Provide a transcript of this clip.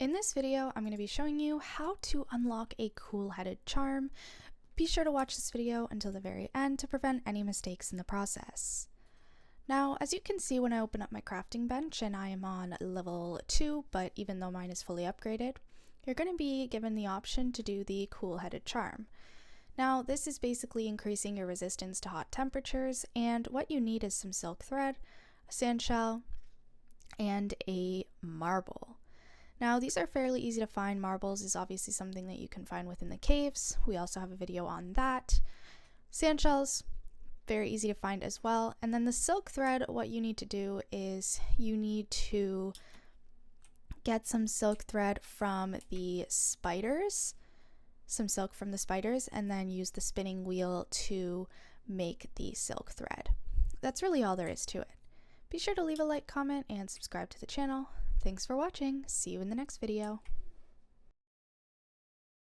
In this video, I'm going to be showing you how to unlock a cool-headed charm. Be sure to watch this video until the very end to prevent any mistakes in the process. Now, as you can see when I open up my crafting bench and I am on level 2, but even though mine is fully upgraded, you're going to be given the option to do the cool-headed charm. Now, this is basically increasing your resistance to hot temperatures, and what you need is some silk thread, a sand shell, and a marble. Now, these are fairly easy to find. Marbles is obviously something that you can find within the caves. We also have a video on that. Sand shells, very easy to find as well. And then the silk thread, what you need to do is you need to get some silk thread from the spiders, and then use the spinning wheel to make the silk thread. That's really all there is to it. Be sure to leave a like, comment, and subscribe to the channel. Thanks for watching. See you in the next video.